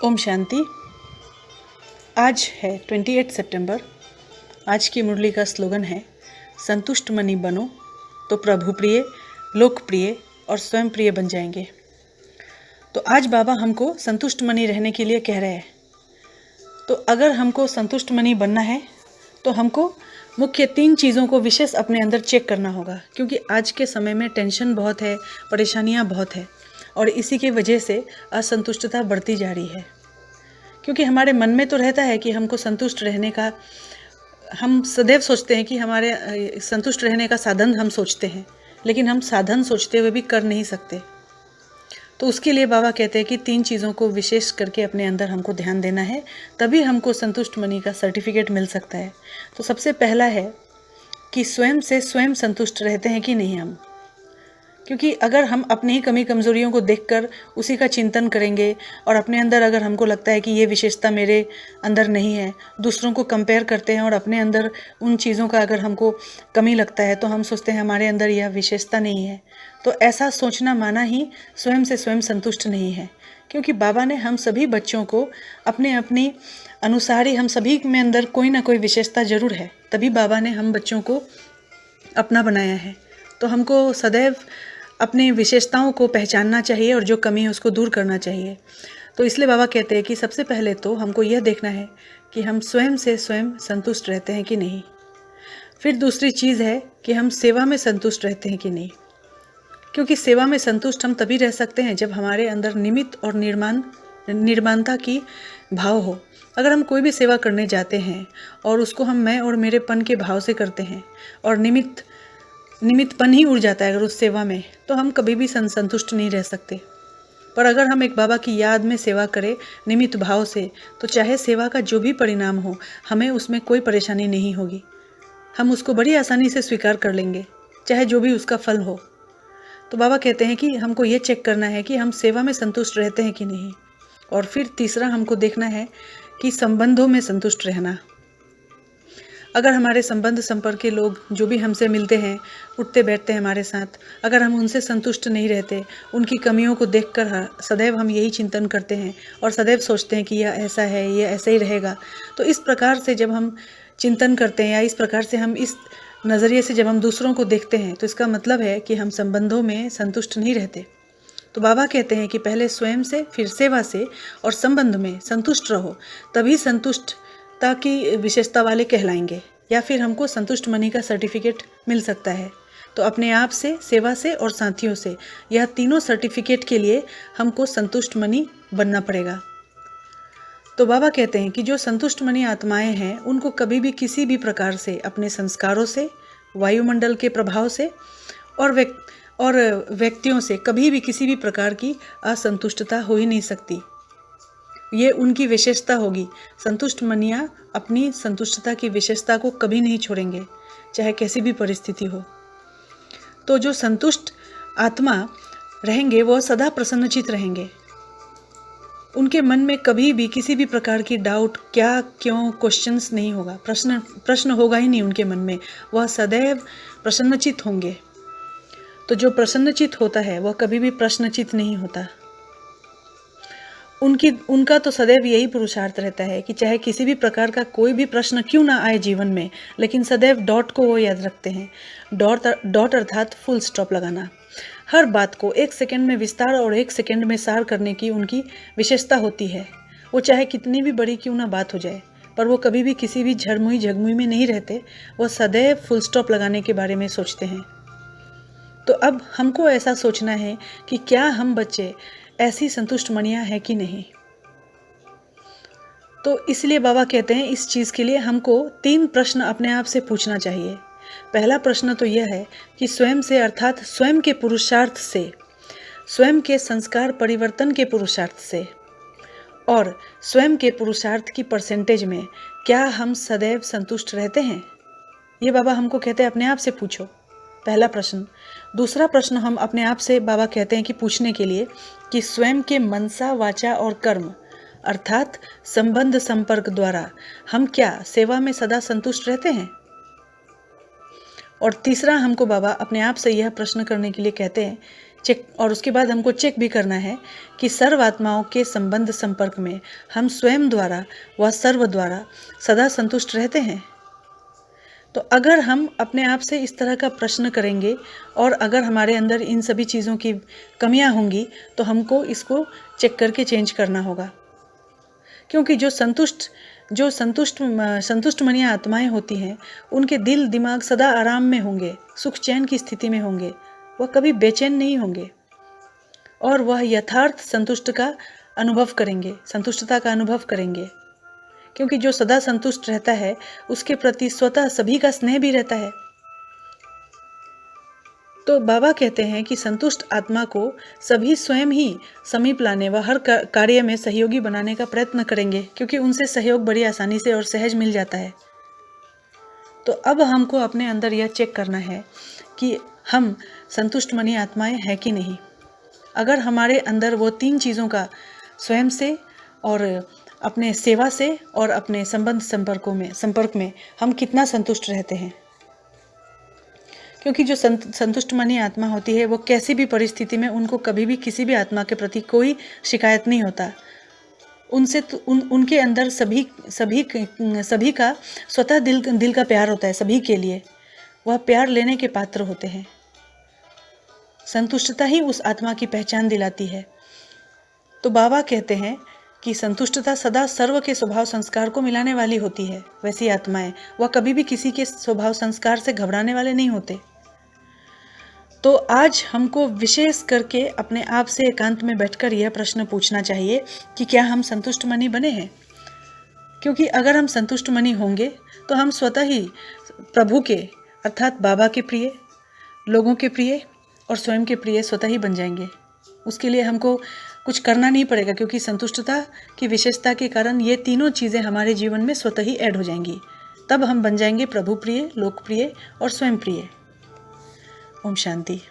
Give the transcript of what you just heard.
ओम शांति। आज है 28 सितंबर। आज की मुरली का स्लोगन है, संतुष्ट मनी बनो तो प्रभु प्रिय, लोकप्रिय और स्वयं प्रिय बन जाएंगे। तो आज बाबा हमको संतुष्ट मनी रहने के लिए कह रहे हैं। तो अगर हमको संतुष्ट मनी बनना है तो हमको मुख्य 3 चीज़ों को विशेष अपने अंदर चेक करना होगा, क्योंकि आज के समय में टेंशन बहुत है, परेशानियां बहुत है और इसी की वजह से असंतुष्टता बढ़ती जा रही है। क्योंकि हमारे मन में तो रहता है कि हमको संतुष्ट रहने का, हम सदैव सोचते हैं कि हमारे संतुष्ट रहने का साधन हम सोचते हैं, लेकिन हम साधन सोचते हुए भी कर नहीं सकते। तो उसके लिए बाबा कहते हैं कि 3 चीज़ों को विशेष करके अपने अंदर हमको ध्यान देना है, तभी हमको संतुष्ट मनी का सर्टिफिकेट मिल सकता है। तो सबसे पहला है कि स्वयं से स्वयं संतुष्ट रहते हैं कि नहीं हम। क्योंकि अगर हम अपनी ही कमी कमज़ोरियों को देखकर उसी का चिंतन करेंगे और अपने अंदर अगर हमको लगता है कि ये विशेषता मेरे अंदर नहीं है, दूसरों को कंपेयर करते हैं और अपने अंदर उन चीज़ों का अगर हमको कमी लगता है तो हम सोचते हैं हमारे अंदर यह विशेषता नहीं है। तो ऐसा सोचना माना ही स्वयं से स्वयं संतुष्ट नहीं है। क्योंकि बाबा ने हम सभी बच्चों को अपने अपनी अनुसार ही, हम सभी में अंदर कोई ना कोई विशेषता जरूर है, तभी बाबा ने हम बच्चों को अपना बनाया है। तो हमको सदैव अपनी विशेषताओं को पहचानना चाहिए और जो कमी है उसको दूर करना चाहिए। तो इसलिए बाबा कहते हैं कि सबसे पहले तो हमको यह देखना है कि हम स्वयं से स्वयं संतुष्ट रहते हैं कि नहीं। फिर दूसरी चीज़ है कि हम सेवा में संतुष्ट रहते हैं कि नहीं। क्योंकि सेवा में संतुष्ट हम तभी रह सकते हैं जब हमारे अंदर निमित्त और निर्माणता की भाव हो। अगर हम कोई भी सेवा करने जाते हैं और उसको हम मैं और मेरेपन के भाव से करते हैं और निमित्तपन ही उड़ जाता है अगर उस सेवा में, तो हम कभी भी संतुष्ट नहीं रह सकते। पर अगर हम एक बाबा की याद में सेवा करें निमित्त भाव से, तो चाहे सेवा का जो भी परिणाम हो, हमें उसमें कोई परेशानी नहीं होगी। हम उसको बड़ी आसानी से स्वीकार कर लेंगे, चाहे जो भी उसका फल हो। तो बाबा कहते हैं कि हमको ये चेक करना है कि हम सेवा में संतुष्ट रहते हैं कि नहीं। और फिर तीसरा हमको देखना है कि संबंधों में संतुष्ट रहना। अगर हमारे संबंध संपर्क के लोग जो भी हमसे मिलते हैं, उठते बैठते हैं हमारे साथ, अगर हम उनसे संतुष्ट नहीं रहते, उनकी कमियों को देखकर सदैव हम यही चिंतन करते हैं और सदैव सोचते हैं कि यह ऐसा है, ये ऐसा ही रहेगा, तो इस प्रकार से जब हम चिंतन करते हैं या इस प्रकार से हम इस नज़रिए से जब हम दूसरों को देखते हैं, तो इसका मतलब है कि हम संबंधों में संतुष्ट नहीं रहते। तो बाबा कहते हैं कि पहले स्वयं से, फिर सेवा से और संबंध में संतुष्ट रहो, तभी संतुष्टता की विशेषता वाले कहलाएंगे, या फिर हमको संतुष्ट मनी का सर्टिफिकेट मिल सकता है। तो अपने आप से, सेवा से और साथियों से, यह तीनों सर्टिफिकेट के लिए हमको संतुष्ट मनी बनना पड़ेगा। तो बाबा कहते हैं कि जो संतुष्ट मनी आत्माएं हैं, उनको कभी भी किसी भी प्रकार से अपने संस्कारों से, वायुमंडल के प्रभाव से और व्यक्तियों से कभी भी किसी भी प्रकार की असंतुष्टता हो ही नहीं सकती। ये उनकी विशेषता होगी। संतुष्ट मनियाँ अपनी संतुष्टता की विशेषता को कभी नहीं छोड़ेंगे, चाहे कैसी भी परिस्थिति हो। तो जो संतुष्ट आत्मा रहेंगे वो सदा प्रसन्नचित रहेंगे। उनके मन में कभी भी किसी भी प्रकार की डाउट, क्या, क्यों, क्वेश्चंस नहीं होगा, प्रश्न होगा ही नहीं उनके मन में। वह सदैव प्रसन्नचित होंगे। तो जो प्रसन्नचित होता है वह कभी भी प्रश्नचित नहीं होता। उनका तो सदैव यही पुरुषार्थ रहता है कि चाहे किसी भी प्रकार का कोई भी प्रश्न क्यों ना आए जीवन में, लेकिन सदैव डॉट को वो याद रखते हैं। डॉट अर्थात फुल स्टॉप लगाना। हर बात को 1 सेकंड में विस्तार और 1 सेकंड में सार करने की उनकी विशेषता होती है। वो चाहे कितनी भी बड़ी क्यों ना बात हो जाए, पर वो कभी भी किसी भी झरमुई झगमुई में नहीं रहते। वो सदैव फुल स्टॉप लगाने के बारे में सोचते हैं। तो अब हमको ऐसा सोचना है कि क्या हम बच्चे ऐसी संतुष्ट मनियाँ हैं कि नहीं। तो इसलिए बाबा कहते हैं इस चीज़ के लिए हमको 3 प्रश्न अपने आप से पूछना चाहिए। पहला प्रश्न तो यह है कि स्वयं से, अर्थात स्वयं के पुरुषार्थ से, स्वयं के संस्कार परिवर्तन के पुरुषार्थ से और स्वयं के पुरुषार्थ की परसेंटेज में क्या हम सदैव संतुष्ट रहते हैं। ये बाबा हमको कहते हैं अपने आप से पूछो, पहला प्रश्न। दूसरा प्रश्न हम अपने आप से बाबा कहते हैं कि पूछने के लिए कि स्वयं के मनसा, वाचा और कर्म, अर्थात संबंध संपर्क द्वारा हम क्या सेवा में सदा संतुष्ट रहते हैं। और तीसरा हमको बाबा अपने आप से यह प्रश्न करने के लिए कहते हैं चेक, और उसके बाद हमको चेक भी करना है कि सर्व आत्माओं के संबंध संपर्क में हम स्वयं द्वारा व सर्व द्वारा सदा संतुष्ट रहते हैं। तो अगर हम अपने आप से इस तरह का प्रश्न करेंगे और अगर हमारे अंदर इन सभी चीज़ों की कमियां होंगी तो हमको इसको चेक करके चेंज करना होगा। क्योंकि जो संतुष्ट मनी आत्माएं होती हैं, उनके दिल दिमाग सदा आराम में होंगे, सुख चैन की स्थिति में होंगे, वह कभी बेचैन नहीं होंगे और वह यथार्थ संतुष्टता का अनुभव करेंगे। क्योंकि जो सदा संतुष्ट रहता है उसके प्रति स्वतः सभी का स्नेह भी रहता है। तो बाबा कहते हैं कि संतुष्ट आत्मा को सभी स्वयं ही समीप लाने व हर कार्य में सहयोगी बनाने का प्रयत्न करेंगे, क्योंकि उनसे सहयोग बड़ी आसानी से और सहज मिल जाता है। तो अब हमको अपने अंदर यह चेक करना है कि हम संतुष्ट मनी आत्माएं हैं कि नहीं। अगर हमारे अंदर वो 3 चीज़ों का स्वयं से और अपने सेवा से और अपने संपर्क में हम कितना संतुष्ट रहते हैं। क्योंकि जो संतुष्ट मनी आत्मा होती है वो कैसी भी परिस्थिति में उनको कभी भी किसी भी आत्मा के प्रति कोई शिकायत नहीं होता। उनसे तो उनके अंदर सभी का स्वतः दिल का प्यार होता है, सभी के लिए वह प्यार लेने के पात्र होते हैं। संतुष्टता ही उस आत्मा की पहचान दिलाती है। तो बाबा कहते हैं कि संतुष्टता सदा सर्व के स्वभाव संस्कार को मिलाने वाली होती है। वैसी आत्माएं वह कभी भी किसी के स्वभाव संस्कार से घबराने वाले नहीं होते। तो आज हमको विशेष करके अपने आप से एकांत में बैठकर यह प्रश्न पूछना चाहिए कि क्या हम संतुष्ट मनी बने हैं। क्योंकि अगर हम संतुष्ट मनी होंगे तो हम स्वतः ही प्रभु के अर्थात बाबा के प्रिय, लोगों के प्रिय और स्वयं के प्रिय स्वतः ही बन जाएंगे। उसके लिए हमको कुछ करना नहीं पड़ेगा, क्योंकि संतुष्टता की विशेषता के कारण ये तीनों चीज़ें हमारे जीवन में स्वतः ही ऐड हो जाएंगी। तब हम बन जाएंगे प्रभु प्रिय, लोक प्रिय और स्वयं प्रिय। ओम शांति।